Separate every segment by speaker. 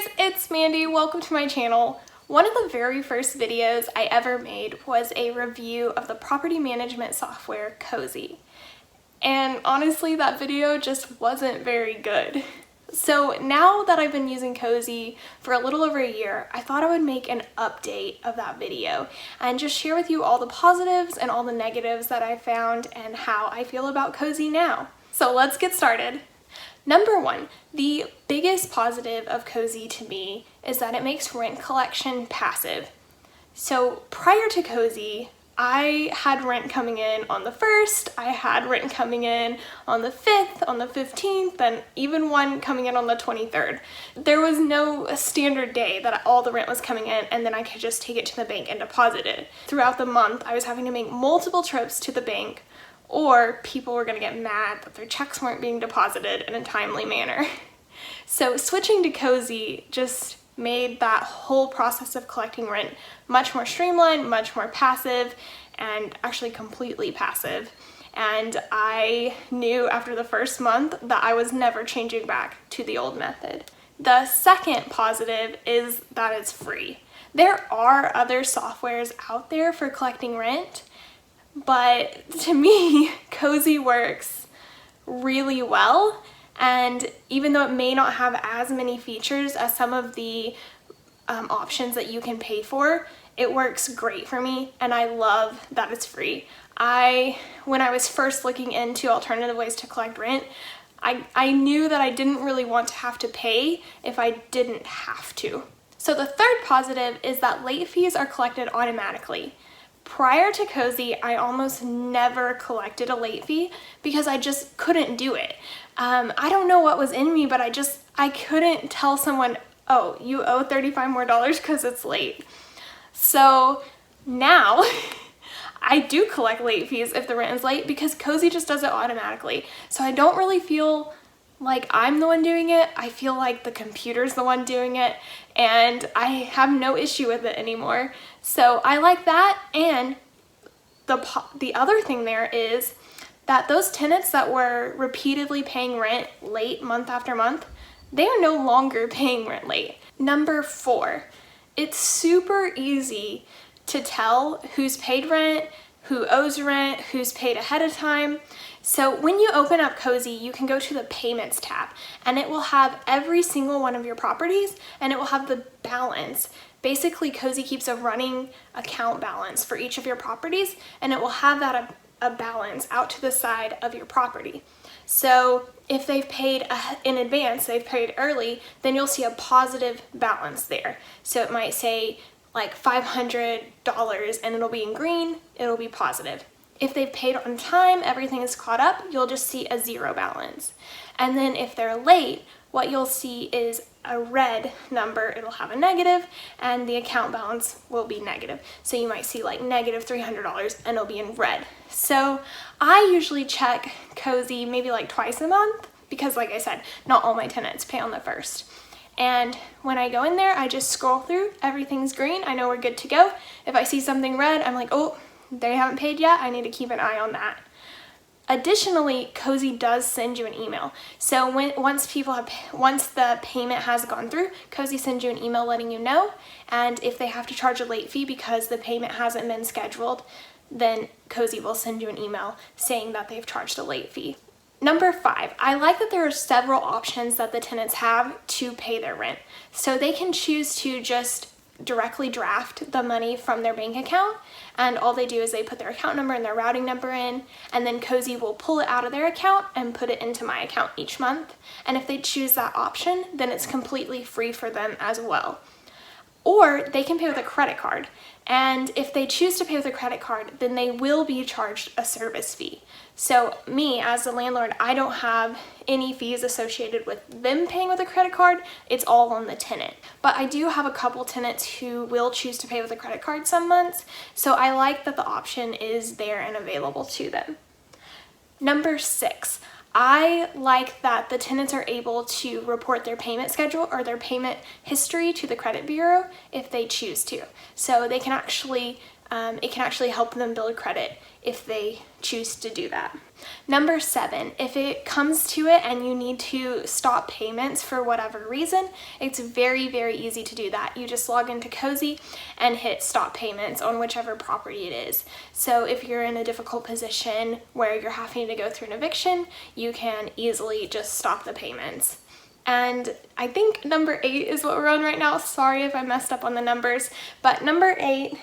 Speaker 1: guys, it's Mandy. Welcome to my channel. One of the very first videos I ever made was a review of the property management software Cozy. And honestly, that video just wasn't very good. So now that I've been using Cozy for a little over a year, I thought I would make an update of that video and just share with you all the positives and all the negatives that I found and how I feel about Cozy now. So let's get started. Number one, the biggest positive of Cozy to me is that it makes rent collection passive. So prior to Cozy, I had rent coming in on the 1st, I had rent coming in on the 5th, on the 15th, and even one coming in on the 23rd. There was no standard day that all the rent was coming in and then I could just take it to the bank and deposit it. Throughout the month, I was having to make multiple trips to the bank, or people were going to get mad that their checks weren't being deposited in a timely manner. So switching to Cozy just made that whole process of collecting rent much more streamlined, much more passive, and actually completely passive. And I knew after the first month that I was never changing back to the old method. The second positive is that it's free. There are other softwares out there for collecting rent, but to me, Cozy works really well. And even though it may not have as many features as some of the options that you can pay for, it works great for me, and I love that it's free. When I was first looking into alternative ways to collect rent, I knew that I didn't really want to have to pay if I didn't have to. So the third positive is that late fees are collected automatically. Prior to Cozy, I almost never collected a late fee because I just couldn't do it. I don't know what was in me, but I couldn't tell someone, oh, you owe $35 more because it's late. So now I do collect late fees if the rent is late because Cozy just does it automatically. So I don't really feel like I'm the one doing it. I feel like the computer's the one doing it, and I have no issue with it anymore. So I like that. And the other thing there is that those tenants that were repeatedly paying rent late month after month, they are no longer paying rent late. Number 4, it's super easy to tell who's paid rent, who owes rent, who's paid ahead of time. So when you open up Cozy, you can go to the payments tab and it will have every single one of your properties and it will have the balance. Basically, Cozy keeps a running account balance for each of your properties, and it will have that a balance out to the side of your property. So if they've paid in advance, they've paid early, then you'll see a positive balance there. So it might say like $500 and it'll be in green, it'll be positive. If they've paid on time, everything is caught up, you'll just see a 0 balance. And then if they're late, what you'll see is a red number, it'll have a negative, and the account balance will be negative. So you might see like negative $300 and it'll be in red. So I usually check Cozy maybe like twice a month because, like I said, not all my tenants pay on the 1st. And when I go in there, I just scroll through, everything's green, I know we're good to go. If I see something red, I'm like, oh, they haven't paid yet, I need to keep an eye on that. Additionally, Cozy does send you an email. So once the payment has gone through, Cozy sends you an email letting you know, and if they have to charge a late fee because the payment hasn't been scheduled, then Cozy will send you an email saying that they've charged a late fee. Number 5, I like that there are several options that the tenants have to pay their rent. So they can choose to just directly draft the money from their bank account, and all they do is they put their account number and their routing number in, and then Cozy will pull it out of their account and put it into my account each month. And if they choose that option, then it's completely free for them as well. Or they can pay with a credit card, and if they choose to pay with a credit card, then they will be charged a service fee. So me, as the landlord, I don't have any fees associated with them paying with a credit card. It's all on the tenant. But I do have a couple tenants who will choose to pay with a credit card some months, so I like that the option is there and available to them. Number 6, I like that the tenants are able to report their payment schedule or their payment history to the credit bureau if they choose to. So they can actually it can actually help them build credit if they choose to do that. Number 7, if it comes to it and you need to stop payments for whatever reason, it's very, very easy to do that. You just log into Cozy and hit stop payments on whichever property it is. So if you're in a difficult position where you're having to go through an eviction, you can easily just stop the payments. And I think number 8 is what we're on right now. Sorry if I messed up on the numbers, but number 8,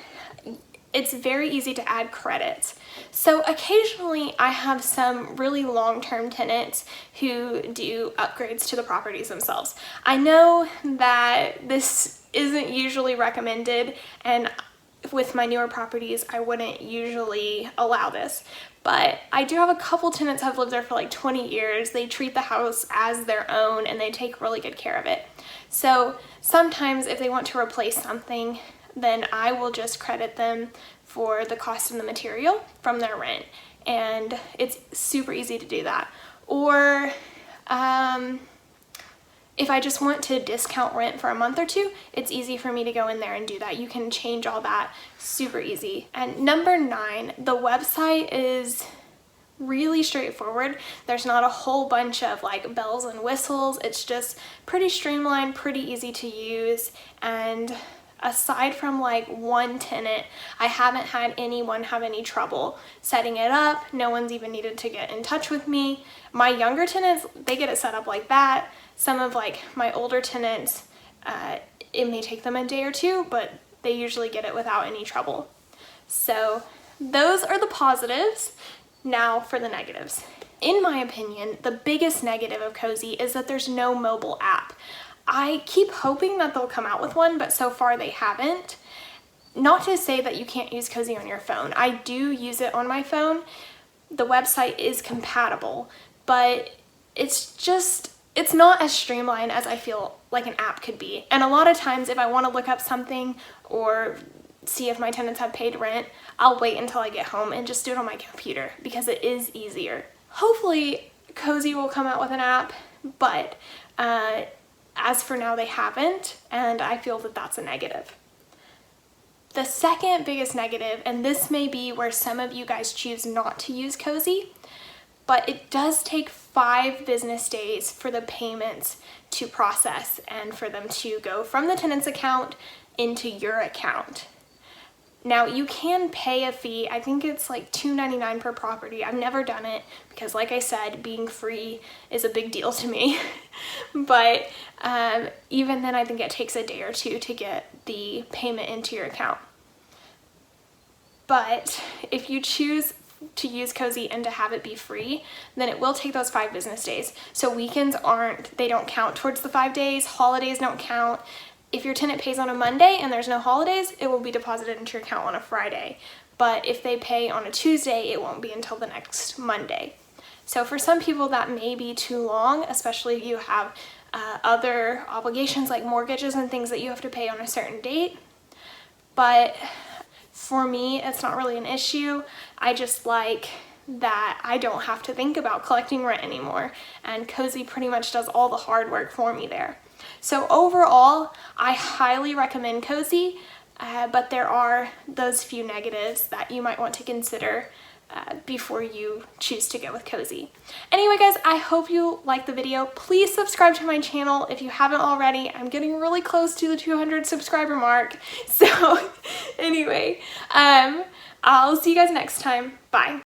Speaker 1: it's very easy to add credits. So occasionally I have some really long-term tenants who do upgrades to the properties themselves. I know that this isn't usually recommended, and with my newer properties I wouldn't usually allow this, but I do have a couple tenants who have lived there for like 20 years. They treat the house as their own and they take really good care of it. So sometimes if they want to replace something, then I will just credit them for the cost of the material from their rent, and it's super easy to do that. Or if I just want to discount rent for a month or two, it's easy for me to go in there and do that. You can change all that super easy. And number 9, the website is really straightforward. There's not a whole bunch of like bells and whistles. It's just pretty streamlined, pretty easy to use, and aside from like one tenant, I haven't had anyone have any trouble setting it up. No one's even needed to get in touch with me. My younger tenants, they get it set up like that. Some of like my older tenants, it may take them a day or two, but they usually get it without any trouble. So those are the positives. Now for the negatives. In my opinion, the biggest negative of Cozy is that there's no mobile app. I keep hoping that they'll come out with one, but so far they haven't. Not to say that you can't use Cozy on your phone. I do use it on my phone. The website is compatible, but it's not as streamlined as I feel like an app could be. And a lot of times if I want to look up something or see if my tenants have paid rent, I'll wait until I get home and just do it on my computer because it is easier. Hopefully Cozy will come out with an app, but as for now they haven't, and I feel that that's a negative. The second biggest negative, and this may be where some of you guys choose not to use Cozy, but it does take 5 business days for the payments to process and for them to go from the tenant's account into your account. Now you can pay a fee. I think it's like $2.99 per property. I've never done it because, like I said, being free is a big deal to me. But even then I think it takes a day or two to get the payment into your account. But if you choose to use Cozy and to have it be free, then it will take those 5 business days. So weekends they don't count towards the 5 days. Holidays don't count. If your tenant pays on a Monday and there's no holidays, it will be deposited into your account on a Friday. But if they pay on a Tuesday, it won't be until the next Monday. So for some people that may be too long, especially if you have other obligations like mortgages and things that you have to pay on a certain date. But for me, it's not really an issue. I just like that I don't have to think about collecting rent anymore, and Cozy pretty much does all the hard work for me there. So overall, I highly recommend Cozy, but there are those few negatives that you might want to consider before you choose to go with Cozy. Anyway guys, I hope you liked the video. Please subscribe to my channel if you haven't already. I'm getting really close to the 200 subscriber mark. So anyway, I'll see you guys next time. Bye.